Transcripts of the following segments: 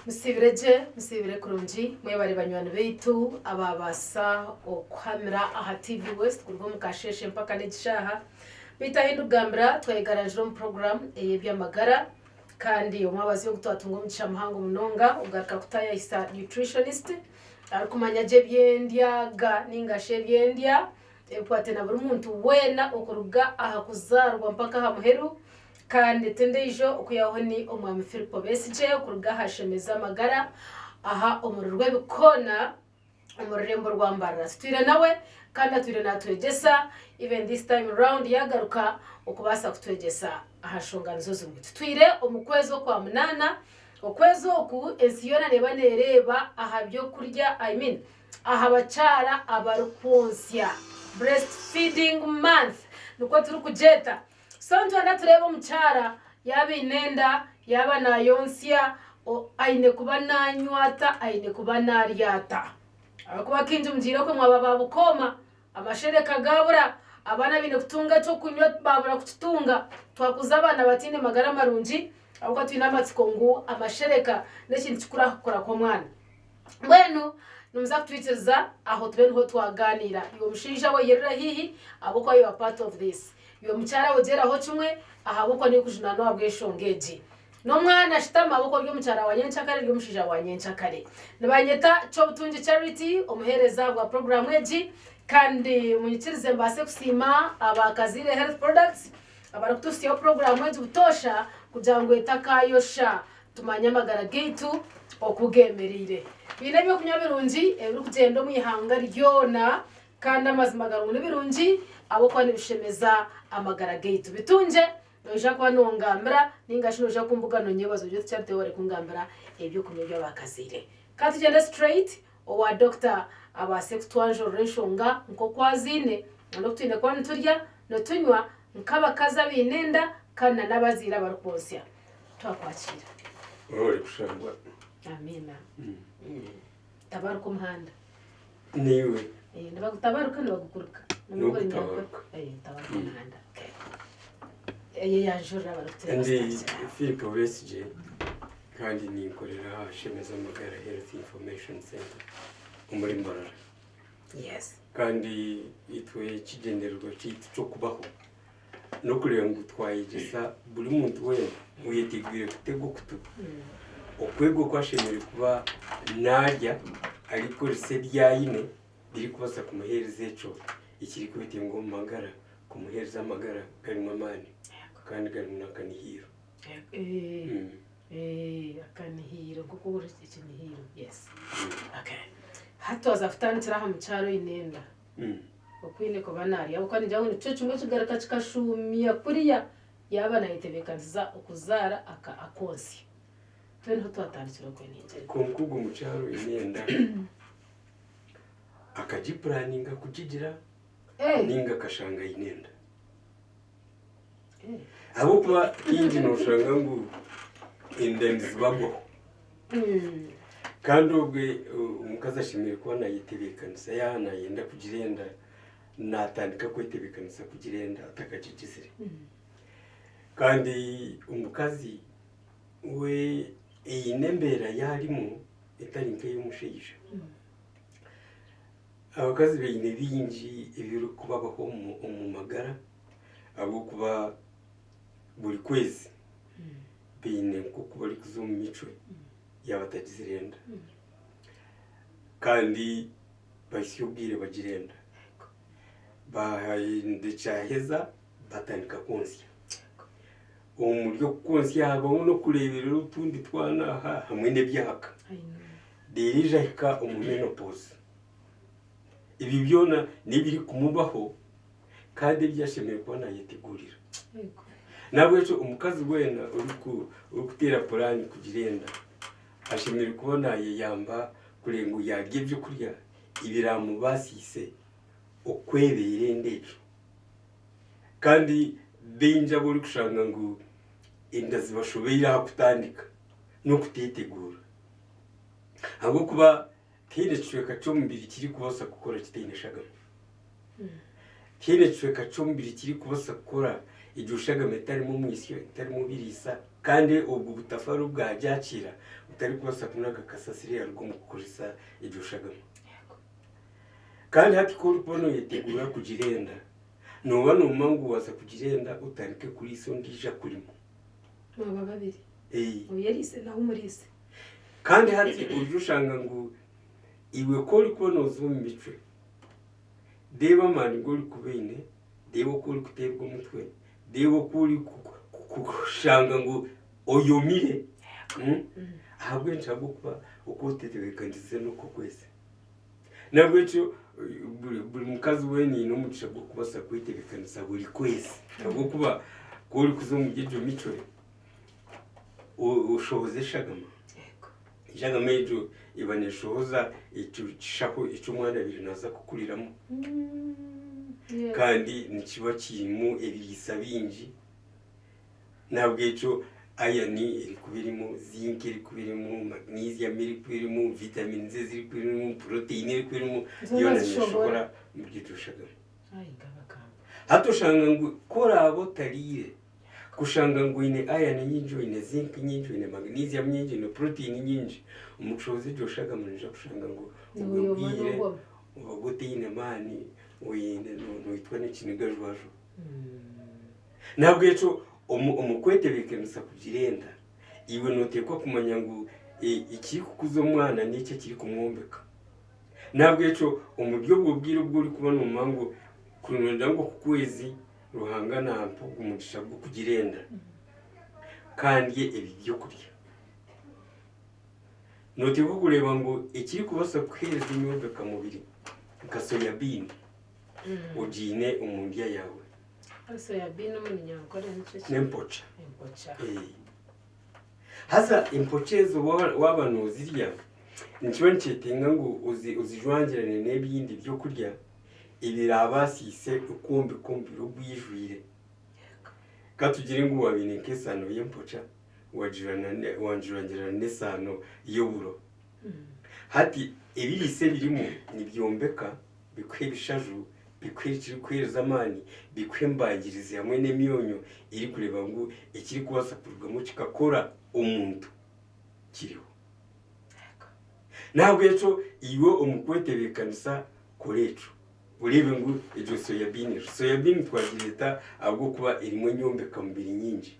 musibire kurungi mwebare banywani beitu ababasa okwamira aha TV West kurwa mukasheshe mpaka n'egishaha bitahindu gambira twegarajira mu program eyebyamagara kandi omwabazi yo gutwatunga omugisha muhango munonga ugaruka kutaya isa nutritionist arikumanya je byendyaga ningashe byendya ekwate na buri muntu wena okuruga aha kuzarwa mpaka ha muheru kandi tendejo okuyaho ni omwami Filipo Besije okuruga hashemeza amagara aha omururwe bikona omururembo rwambara twire nawe kandi atwire natwegesa even this time round yagaruka okubasa kutwegesa ahashonganizo zimwe twire omukwezo kwa munana okwezo oku ensiyona nereba aha byo kurya aha bacara abarukonsya breastfeeding month nuko turi kujeta so ntwana tureba mucara yaba inenda yaba nayonsya aine kuba nanywata aine kuba naryata abakuba kinje mujira ko mwaba babukoma amashereka gabura abana bine kutunga cyo kunywa babura kututunga twakuza abana batine magara marungi abuko twina amatsiko ngo amashereka n'ekintu kikura kukora kwa mwana mbwenu numza kutwitiriza aho tubenho twaganira iyo mushinja we yerera hihi abuko you are part of this iyo mucara wogera ho kimwe ahabuko ni kujuna no abweshongeji no mwana shitama abuko ryo mucara wa nyenchakare ryo mushija wa nyenchakare nibanyeta cyo butunji charity omuhereza bwa program eji kandi munyitirize mbase kusima abakazire health products abarukutusiyo program eji butosha kugira ngo etakayosha tumanya magara gitu okugemerire bine byo kunyabirungi ebiri kugenda mu ihanga ryona kandi amazima garungu birungi abo kwa nibishemeza amagara gitu bitunje noja kwa nongambira ningashino ja kumbuga no nyebazo byo cyarte wari kungambira ebyo kunywa byo bakazire kandi genda straight owa doctor abase kutwanjo reshonga nko kwazine ndo twine kwa nturya no tunywa nkabakaza binenda kandi nabazira barukonsya twakwakira uri kushangwa amina tabaruka umuhanda niwe ndabagutabaruka ndabagukuruka nubwo tabaruka tabaruka umuhanda yajura barutse ndi Filipo Besije kandi nikorera Shemeza Amagara Health Information Center muri Mbarara. Yes. Kandi itwe kigenderwa cyo kubaho no kureba ngo twayigesa buri muntu we uyetegwire kutego kutu okwego kwashemere kuba narya ariko rise ryayine biri kubasa kumuhereza eco ikiri kubite ngo magara kumuhereza amagara karimo amani kandi karimo akanihiro akanihiro kuko uri ikinihiro. Yes. Okay. Hato azafutana tiraha mucharo inenda okwine ko banari abo kandi jaho nico kimwe kigaraka kikashumia kuriya yaba nayitebekanza okuzara akonsi twene twatandikira ko ninje konkugo mucharo inenda akajiplaninga kujigira ninga kashanga inenda abo kuba inji no shanga ngo indenzi babo kandi ubwe umukaza ashimire kubona yitebekanisa yana yenda kugirenda natandika kwitebekanisa kugirenda atakajijizire kandi umukazi we iyi nembera yarimo itarinke y'umusheyije abakazi beyine binji ibiro kubabaho mu magara abo kuba buri kwezi beyine kuko bari kuzo mu mico yabatagizirenda kandi bashyubwire bagirenda ndecaheza batandika konsya umuryo konsya habaho no kurebera utundi twana hamwe n'ebyaka derija hika umumenopause ibi byona nibiri kumubaho kandi byashemeye kubona yitegurira nabwo cyo umukazi wena uri kutera plan kugirenda ashimira kubona yamba kurengo yarye byo kurya ibiramu basise okwebere ndejo kandi benja buri kushanga ngo inda zibashobera kutandika no kutitegura abo kuba tine chweka chombiri kiri kubasa gukora kitendeshaga tine chweka chombiri kiri kubasa gukora ijushaga metari mu mwisyo itari mu birisa kandi ubwo butafari bwajakira utari kubasa kunaga kasasiri yarwo mu kukoresa iryo shagama kandi hati ko urupono yitegura kugirenda nuba numangu waza kugirenda utarike kuri iso ndija kurimo baba babiri yarise naho umurise kandi hati ujushanga ngo iwe ko uri kubonoza mu mitwe deba mani ngo uri kubene deba ko uri kuterwa umutwe deba ko uri kushanga ngo oyomire ahabwe nshaka kuba uko utetebekandize nuko kwese nabwo cyo buri mukazi we ni no mugisha bwo kubasa kwitebekanisa buri kwese nabwo kuba ko uri kuzo mu gijo mico ushoboze shagama shagama ejo ibaneshoza icyo umwana abiri naza kukuriramo kandi nikiba kirimo ebirisa binji nabwo cyo aya ni iri kubirimo zinc iri kubirimo magnesium iri kubirimo vitamine Z ziri kubirimo protein iri kubirimo yona nishobora mu gitushagama hato shanga ngo korabo tarire kushanga ngo ine iron nyinji ine zinc nyinji ine magnesium nyinji ine protein nyinji umucozi joshaga munja kushanga ngo ubwire ubagote ine mani uyine no itwa n'ikiniga jwajo nabwo yeco umukwete bikemisa kugirenda iwe notekwa kumanya ngo iki kukuzo mwana n'icyo kiri kumwombeka nabwo yeco umuryo bwo bwire bwo uri kubona umango kunonda ngo kukwezi ruhangana mpo umugisha bwo kugirenda kandi ibi byo kurya notekwa kureba ngo ikiri kubasa kwereza imyombeka mubiri kasoya bini ujine umundya yawe soya bini umunyakore n'impocha hasa impochezo wabano zirya nikiba ncetenga ngo uzijwangirane n'ebindi byo kurya ibirabasise ukumbi rugwijwire katugire ngo wabineke sano y'impocha wanjirangirana n'esano y'oburo hati ibirise birimo nibyombeka bikwebishaju bikwirikira kwireza amani bikwembangiriza hamwe n'imyonyo iri kureba ngo ikiri kubasapurwamo kikakora umuntu kiriho ntabwo yeco iwe umukwetebekanisa koreco urebe ngo ejo soyabini twagireta ahubwo kuba irimo nyombeka mubiri nyinshi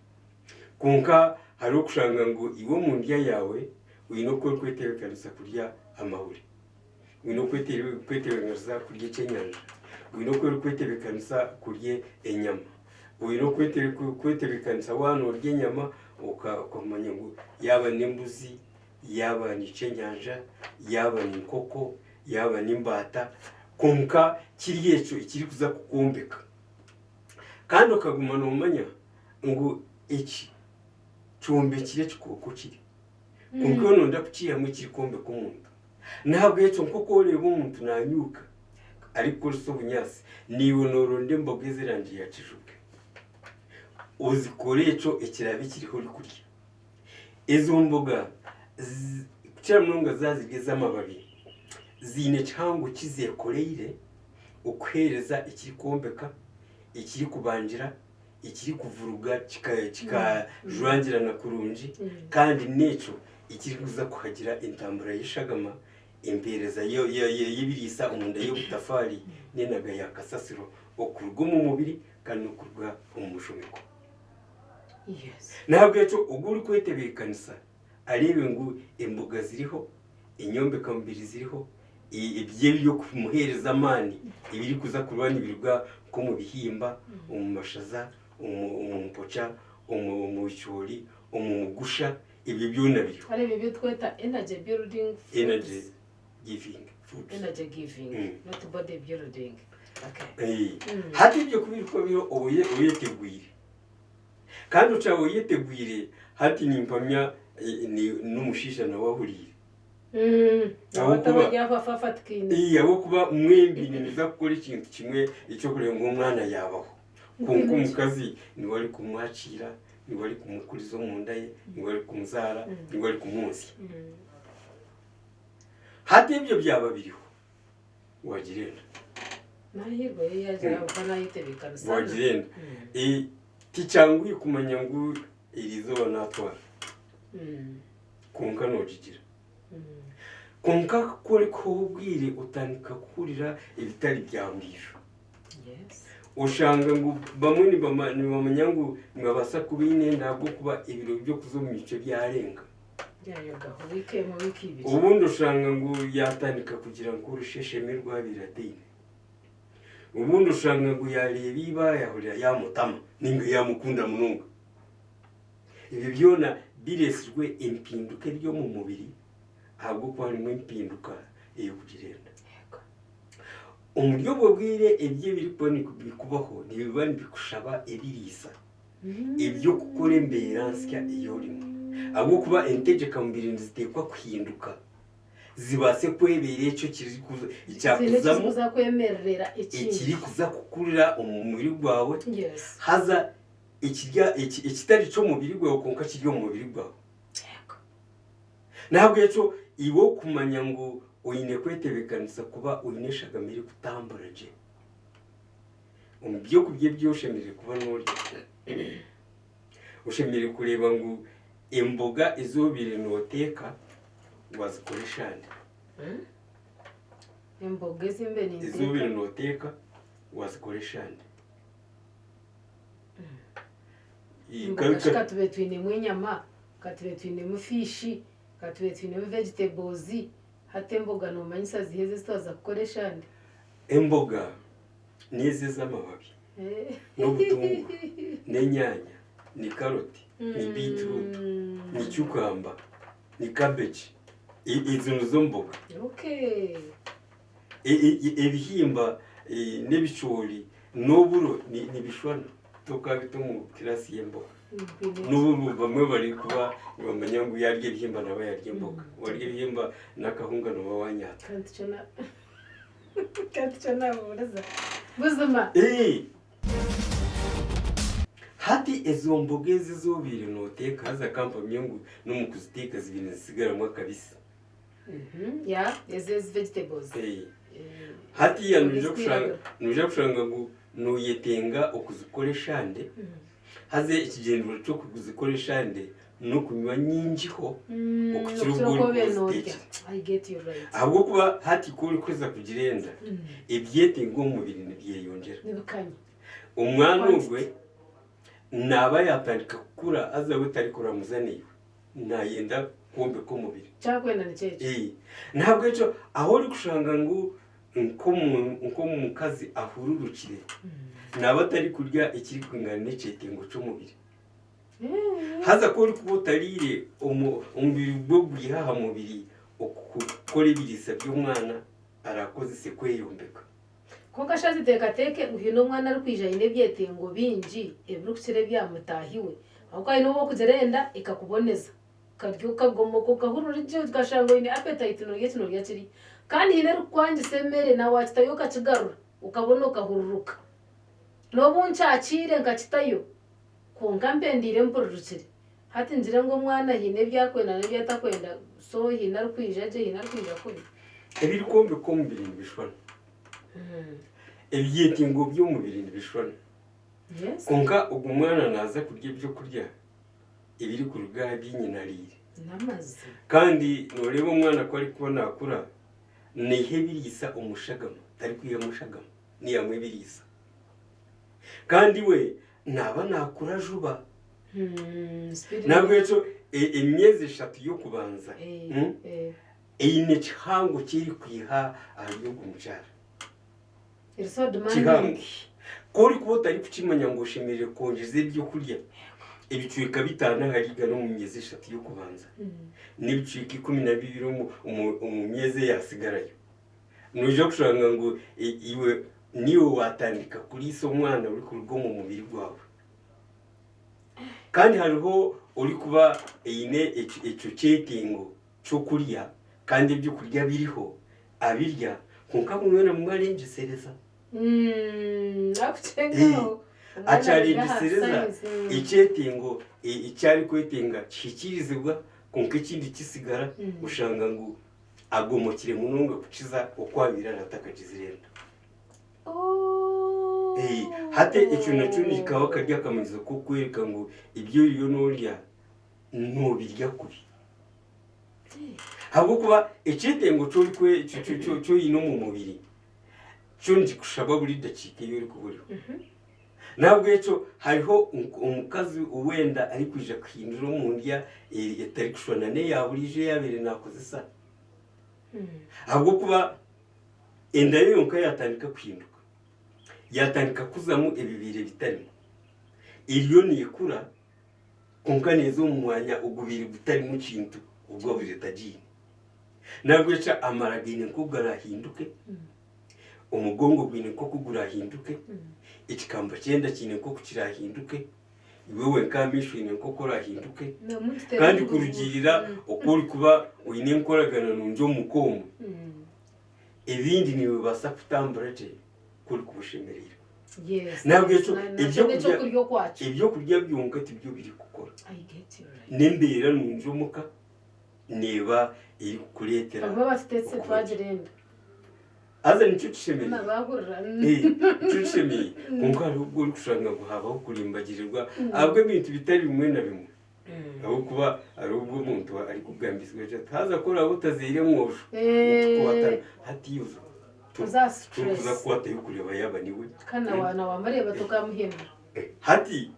kunka hari ukushanga ngo iwe mu ndya yawe wino kwetebekanisa kurya amahuri wino kwetebekanisa kurya icyenyanja wino kwetebekanisa kurya inyama wino kwetebekanisa wano urya inyama ukamanya ngo yaba n'imbuzi yaba n'icyenyanja yaba n'inkoko yaba n'imbata kunka kiriyeco ikiri kuza kukumbeka kandi ukagumana umanya ngo iki cumbekire kikoko kiri kunko nonda kuciyamwe kiri kumbeka umuntu ntabwo yeco nkoko ureba umuntu nanyuka ariko ruso bunyasi niwe noronde mbogwe zirangiye yacijuke uzikoreco ikirabi kiriho uri kurya izo mboga cyamnonga zazigeza amababi zine cyangwa kizekoreire ukwereza ikikombeka ikiri kubangira ikiri kuvuruga kikajwangirana kurunji kandi neco ikiri kuza kuhagira intambara y'ishagama impereza y'ibirisa umunda y'ubutafari nenaga yakasasiro okurwa mu mubiri kandi okurwa mu mushumiko ntabwo yeco ubwo uri kwetebekanisa arebe ngo imboga ziriho inyombeka mubiri ziriho ibye byo kumuhereza amani ibiri kuza kurwanya ibirwa ko mu bihimba umumashaza umumpocha umucyori umugusha ibyo byunabiri ari ibyo tweta energy building energy giving food not body building okay hati ibyo kubiriko byo uyeteguire kandi ucawe yeteguire hati nimpamya n'umushisha nawe ahuriye abo kuba mwembi niza gukora ikintu kimwe icyo kureba ngo umwana yabaho kunko umukazi ni wari kumwakira ni wari kumukuriza mu nda ye ni wari kumuzara ni wari kumunsi hati ibyo byaba biriho wagirenda nahirwe yaje abana yitebekana sana wagirenda ticyanguye kumanya ngo irizo natwara konka nojigira Mm. konka kore ko ubwire utandika kurira ibitari byambisho Yes. ushanga ngo bamwe ni bamanya ngo mwabasa kubine ntabwo kuba ibiro byo kuzomice byarenga Yayoga wike mu wiki ibiri. ubundi ushanga ngo yatandika kugira ngo urusheshemerwa biradine ubundi ushanga ngo yareba iba yahurira yamutama ninga yamukunda mununga ibi byona biresijwe impinduka ryo mu mubiri ahubwo ko harimo impinduka iyo kugirenda umuryo bwo bwire ibyo biri bikubaho ntibibani bikushaba ebirisa ibyo gukora emberansya iyo urimo ahubwo kuba integeka mu birindi zitekwa kuhinduka zibase kwebereye cyo kiri kuza icyakuzamo kwemerera ikiri kuza kukurira umubiri gwawe Yes. haza ikitari cyo mubiri gwawe konka kiryo mu mubiri gwawe ntabwo yaco iwo kumanya ngo uyine kwetebekanisa kuba uyineshaga mbere kutambura je umubyo kubye byoshemeje kuba nori ushemere kureba ngo imboga izobire noteka wazikoresha Imboga zimbe ni izobire noteka wazikoresha katube twinemu inyama katube twinemu fishi katube twinemu vegetables hate imboga nomanyisa ziheze zitwaza gukoresha nde imboga nizi z'amababi n'ubutunguru n'inyanya ni karoti ni beetroot ni cucumber ni cabbage izo nizo mboga Okay. ibihimba n'ibicori n'uburo ni bishwana tukabita mu kirasi y'imboga n'ubu bamwe bari kuba bamenya ngo yarye ibihimba nawe yarye imboga warye ibihimba n'akahunga nawe wanyata kandi cyo naburaza buzima hati izo mboga zizobire noteka haza kampamye ngo no mu kuziteka zibintu zisigaramo kabisa ezezi vegetables hati ya nuje kushanga ngo nuyetenga okuzikoresha nde haze ikigendero cyo kuzikoresha nde no kunywa nyinjiho I get you right. ahubwo kuba hati kuri kweza kugirenda ibyete ngo mu mubiri n'ibyeyongera umwana ugwe naba yatandika kukura aza butari kuramuzaniye nayenda kombe ko mubiri cyakwenda nicyeje ntabwo cyo aho uri kushanga ngo nko mu kazi ahururukire naba atari kurya ikiri kwingana n'icete ngo cyo mubiri haza ko uri kubutarire umubiri bwo bwihaha mubiri ukora ibirisa by'umwana arakoze se kweyombeka ko gashazi teka uhino mwana ari kwijanye byete ngo binji ebrukire byamutahiwe ahubwo ari no kuzerenda ikakuboneza karyuka gomoko kahurura icyo gashango ine appetite no yetino ryakiri kandi hine rukwanje semere na wakitayo kakigarura ukabona ukahururuka no buncyakire ngakitayo konka mbendire mpururukire hati nzire ngo mwana hine byakwenda ne byatakwenda so hine ari kwijaje hine ari kwija kubi ebiri kombe ko mubiri bishwana ebyete ngo byo mubiri bishwana konka ubwo mwana naza kurya ibyo kurya ibiri ku rugaha by'inyinarire namaze kandi noreba umwana ko ari kubona akura nihe birisa umushagama tari kwiya mushagama niyamwe birisa kandi we naba nakura juba ntabwo yaco imyezi 3 yo kubanza eyine kihango kiri kwiha ayo gumucara irso demanding kuri kubota ari kukimanya ngo shimire konjeze ibyo kurya ibicwika bitana hariga no mu myezi 3 yo kubanza n'ibicwika 12 mu myezi yasigarayo nuje kushanga ngo iwe niwe watandika kuri so mwana uri ku rugo mu mubiri gwawe kandi hariho uri kuba eyine icyo cyetingo cyo kurya kandi ibyo kurya biriho abirya kunka kumwana mu marenje sereza akucengaho acari gisereza icyetingo icyari kwetinga kikirizibwa kunka ikindi kisigara ushanga ngo agomokire mununga kukiza okwabira natakakizirenda hate icyo nacyo nikaho karya kameze ko kwereka ngo ibyo uriyo n'urya ntubirya kubi ahubwo kuba icitengo cyo ino mu mubiri cyo ndikushaba buri dakika iyo uri kuburiho ntabwo icyo hariho umukazi uwenda ari kuja kwindura mu ndya etari kushona ne yaburije yabere nakoze sa ahubwo kuba enda yonka yatandika kwinduka yatandika kuzamo ibibire bitarimo iriyo nikura konka neza mu mwanya ugubiri butarimo kintu ubwo buri tajini ntabwo icyo amaragine ko garahinduke umugongo gwine ko kugurahinduke ikikamba cyenda kine ko kukirahinduke wewe kamishwine ko korahinduke kandi kurugirira ukuri kuba wine nkoragana nunjo mukomo ibindi niwe basa kutambura je kuri kubushemerera ntabwo ibyo kurya byunga tibyo biri gukora nembera nunjo muka neba iri kuretera abo bafitetse twagirenda aza nicyo kishemeye nicyo kishemeye kuko hari ubwo uri gushaka ngo habaho kurimbagirirwa ahubwo ibintu bitari bimwe na bimwe aho kuba ari ubwo umuntu ari kugambizwa haza kora butazire mwosho hatiyuza tuza kuwata yo kureba yaba niwe kana wana wamareba tukamuhemba hati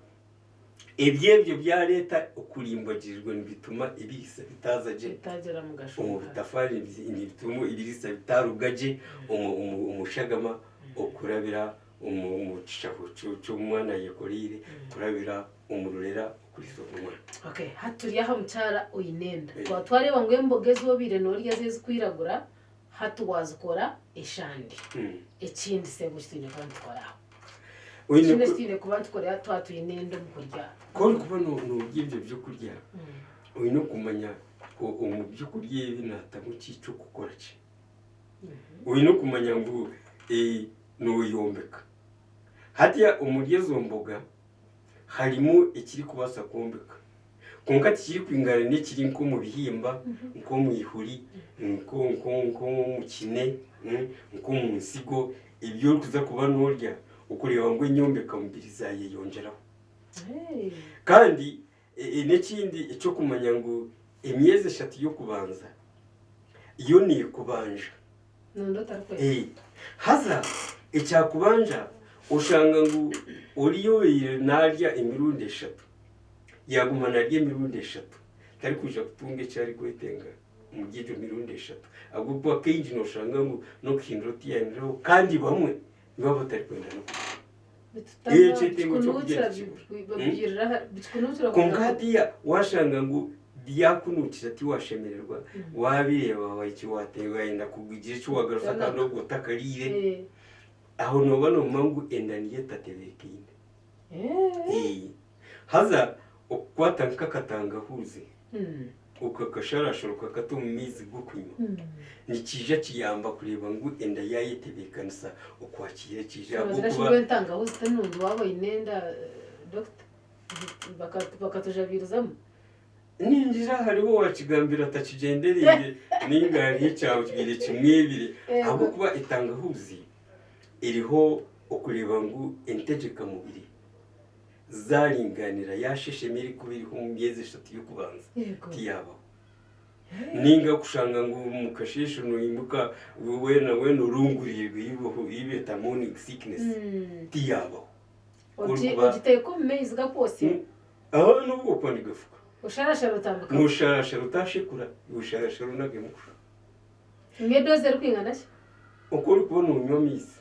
ibyebyo bya leta ukurimbagirirwa bituma ibirisa bitazaje bitagera mu gashoka umutafari bituma ibirisa bitarugaje umushagama okurabira umucishaho cy'umwana yakorire kurabira umururera kuri sokoma okay haturiya ha mucara uyinenda twatwareba ngo embogeze wo bire norya zeze kwiragura hatuwazukora eshandi ekindi se gusine kandi twaraho uyine stine kubantu kora twatuyinenda mu kurya ko kuba no byibyo byo kurya uyino kumanya ko mu byo kurya binata mu cyico gukora ki uyino kumanya ngo no yombeka hatiya umuryezo mboga harimo ikiri kubasa kombeka konka kiri kwingana n'ikiri nko mu bihimba nko mu ihuri nko mu kine nko mu nsigo ibyo kuza kuba norya ukureba ngo inyombeka mubiri zaye yongeraho kandi n'ikindi cyo kumanya ngo imyeze 3 yo kubanza iyo ni kubanja haza icyakubanja ushanga ngo uriyo narya imirundi 3 yaguma narya imirundi 3 tari kuja kutunga cyari kwetenga mu gihe imirundi 3 ahubwo akenshi no shanga ngo no kindroti yaniro kandi bamwe niba batari kwenda no konkadia washanga ngo byakunukira ati washemererwa wabireba waki watewe yenda kugira cyo wagaruka kandi ubwo takarire aho nobano mangu endaniye tatebekinde haza okwatanka katanga huze ukakasharashoroka kato mu mizi go kunywa nikija kiyamba kureba ngo enda yayetebekanisa ukwakira kija kuba ntanga huze nundi wabo inenda doctor bakatujabirizamo ninjira hariho wakigambira atakigendereye n'ingari cyawe kibire kimwebire ahubwo kuba itanga huzi iriho ukureba ngo entejeka mubiri zaringanira yasheshemiri kubiriho mu myezi 3 yo kubanza tiyaba ninga kushanga ngo mukashesho no imuka we no rungurirwe yibo ibeta morning sickness tiyaba ugiteye ko mezi gakose aho nubwo kwandi gafuka usharashara utambuka musharashara utashikura usharashara unagemuka ngedoze rukwingana cyo ukuri kubona unyomizi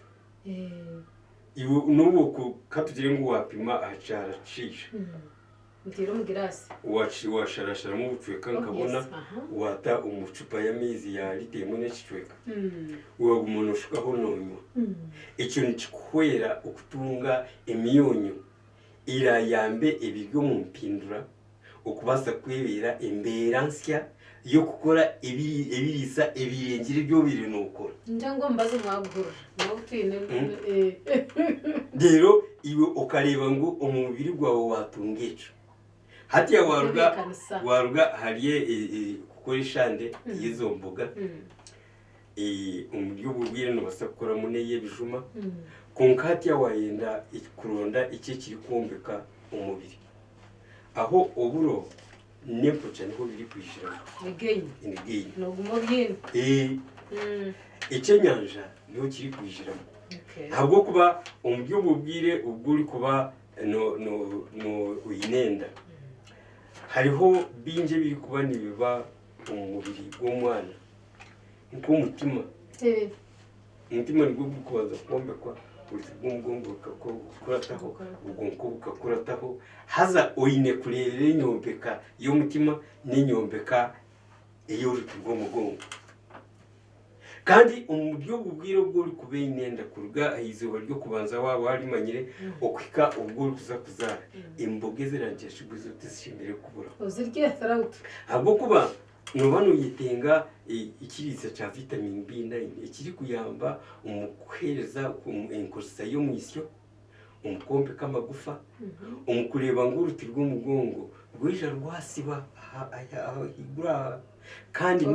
iwo nubuko katugire ngo wapima acara cisha mutiro mu girasi washarashara mu bucweka nkabona wata umucupa ya mizi ya litemo n'icweka uwo umuntu ushukaho nonyo icyo nikikuhwera ukutunga imiyonyo irayambe ibiryo mu mpindura ukubasa kwebera imberansia yo gukora ibirisa ibirengire byo biri nokora njango mbaze mwagura nawo twine rero iwe ukareba ngo umubiri gwawe watungecho hatiya waruga hariye gukora ishande yizo mboga umuryo bubwire no basakora muneye bijuma konkati wayenda kuronda iki kiri kumbeka umubiri aho oburo nempo cyane ho biri kwishira again no gumobyin icyenyanja niho kiri kwishira ntabwo kuba umuryo bubwire ubwo uri kuba no uyinenda hariho binje biri kuba nibiba umubiri w'umwana nko umutima umutima nibwo kubaza kumbekwa ubwonko bukakurataho ubwonko bukakurataho haza oyine kurerere nyombeka iyo mutima n'inyombeka iyo rutubwo mugongo kandi umuryo bubwire bwo uri kubeyinenda kuruga izuba ryo kubanza waba warimanyire okwika ubwo kuza kuzara imboge zirangisha guzo tishimire kubura uzirye tarautu ahubwo kuba nubano yitenga ikiriza cha vitamin B9 ikiri kuyamba umukuhereza inkosa yo mwisyo umukombe kamagufa umukureba nguruti rw'umugongo rwija rwasiba igura kandi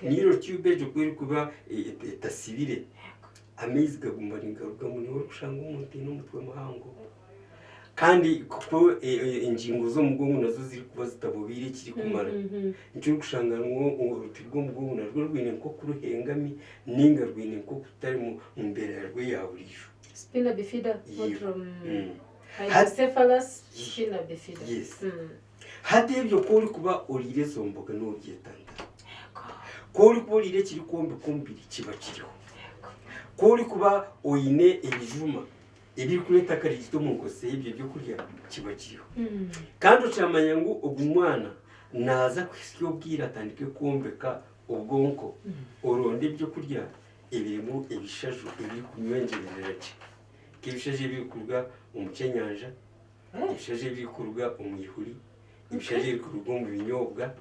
niro tube jo kweri kuba tasibire amezi gagumba ingaruka muri wo gushanga umuntu n'umutwe muhango kandi kuko ingingo zo mugongo nazo ziri kuba zitabubire kiri kumara icyo gushanganwa uruti rw'umugongo narwo rwine ko kuruhengami ninga rwine ko kutari mu mbere yarwe yaburisho spina bifida from hydrocephalus spina bifida hade ibyo ko uri kuba urire zo mboga no byetanda ko uri kuba urire kiri kombe kombiri kiba kiriho ko uri kuba oyine ibijuma ibiri kureta karigito mu ngose ibyo byo kurya kiba kiriho kandi ucamanya ngo umwana naza kwisyo bwira atandike kumbeka ubwonko uronde byo kurya ibirimo ibishaju ibiri kunywengerera ki kibishaje biri kurga umucenyanja ibishaje biri kurga umuyihuri ibishaje biri kurga mu binyobwa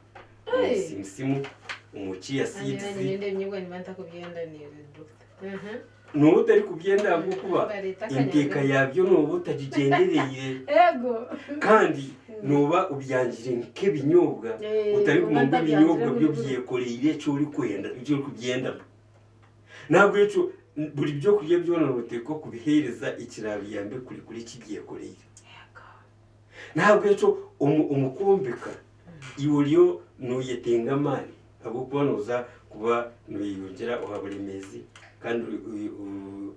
simsimu umuciya seeds ninde nyibwa nimanta kubyenda ni doctor nubu utari kubyenda bwo kuba inteka yabyo nubu utagigendereye ego kandi nuba ubyangire nke binyobwa utari kumva binyobwa byo byekoreye cyo uri kwenda ibyo kubyenda ntabwo yeco buri byo kurya byonorote ko kubihereza ikirabi yambe kuri kigiye koreye ntabwo yeco umukombeka iwuriyo nuyetenga mali abo kunoza kuba nuyongera uhaburemezi kandi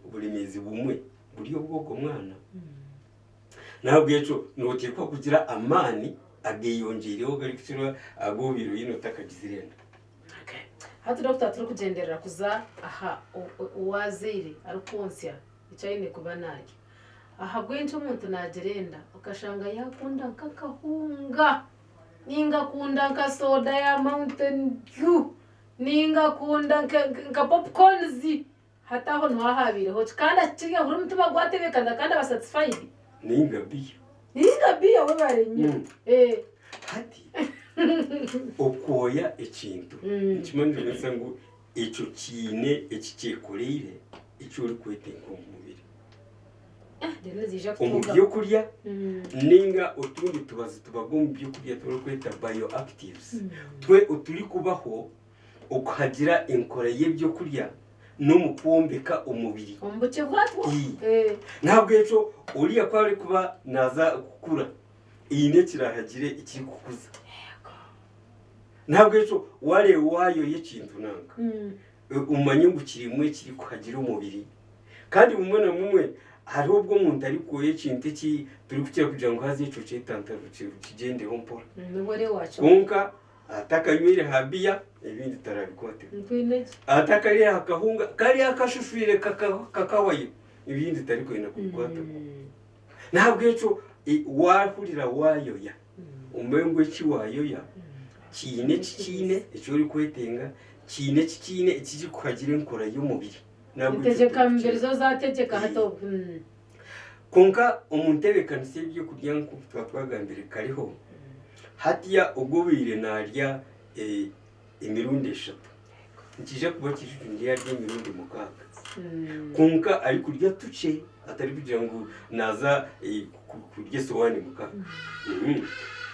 uburemezi bumwe buriyo bwoko mwana ntabwo yeco notekwa kugira amani ageyongereho gari kugira agobiro yino takagizirenda hatu doctor turi kugenderera kuza aha uwazire arukonsia icayine kubanaje aha gwenje umuntu nagerenda ukashanga yakunda kakahunga ninga kunda ka soda ya Mountain Dew ninga kunda ka popcorns hata aho ntahabire ho kandi akiriya buri mutima gwatebekanda kandi abasatisfied ninga biya we barenye hati okoya ikintu kimanje nesa ngo ico kine ekikekoreire icyo uri kwetenga mu mubiri byo kurya ninga utundi tubazi tubagomba byo kurya turi kweta bioactives twe uturi kubaho ukagira inkora y'ibyo kurya no mupombeka umubiri umbuke bwatwo ntabwo yeco uriya kwa ari kuba naza gukura iyi ne kirahagire ikiri kukuza ntabwo yeco ware wayo y'ikintu nanga umanye ngo kirimwe kiri kuhagira umubiri kandi mumwe na mumwe hari ubwo umuntu ari koye kintu ki turi kugira ngo hazi ico cyitantaro kigende hompora n'ubore wacu kunka atakanywire habiya ibindi tarabikote nkwinege atakari akahunga kari akashushwire kakawaye ibindi tari kwenda kukwata ntabwo yeco wahurira wayo ya umwengo ki wayo ya kine icyo uri kwetenga kine ikiji kuhagira inkora y'umubiri tegeka mbere zo zategeka hato konka umuntebekanise byo kurya nko twagambire kariho hatiya ubwobire narya imirundi 3 nkije kuba kijungiye yarya imirundi mukaga konka ari kurya tuce atari kugira ngo naza kurya sowani mukaga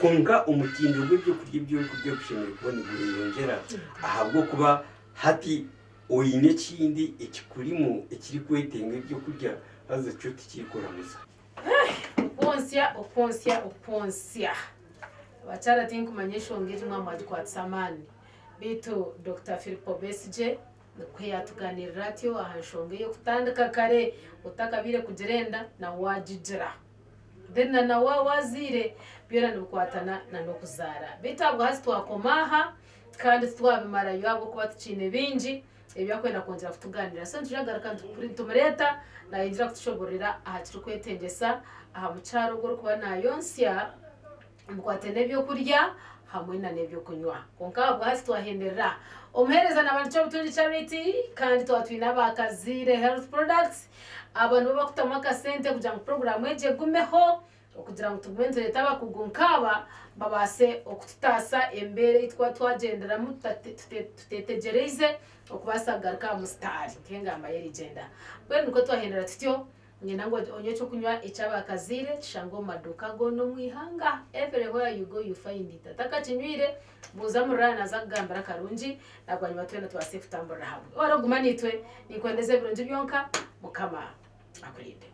konka umutindo byo kurya ibyo kurya gushimira kubona ibyo yongera ahabwo kuba hati oyine kindi ekikurimu ekiri kwetenga ibyo kurya aze cyo tikikuramuza oponsya bachara tinkumanyisha ongeri mwamwaji kwa tsamani bitu Dr. Philip Besije kwe yatuganirira atyo ahanshonge yo kutandika kare utakabire kugerenda na wajijira then na wazire byora nibukwatana na no kuzara bitabwo hasi twakomaha kandi twabimara yabo kuba tucine binji ebyakwenda kongera kutuganira so tujagaruka tumureta na injira kutushoborera ahakiri kwetengesa aha mucyaro gwo kuba nayonsya mukwatene byo kurya hamwe na nebyo kunywa konka bwo hasi twahenderera omuhereza n'abantu cyo butunji charity kandi twatwina bakazire health products abantu baba kutamaka sente kugira ngo program eje gumeho okugira ngo tugwenze leta bakugunkaba babase okututasa embere itwa twagendera tutetegereze okubasagaruka mu star kenga amayeri genda bwe nuko twahendera tutyo ngena ngo onye cyo kunywa icyabakazire shango maduka go no mwihanga everywhere you go you find it ataka kinywire buza murana zagambara karunji nagwanywa twena twase kutambura hamwe ora gumanitwe nikwendeze birunji byonka mukama akurinde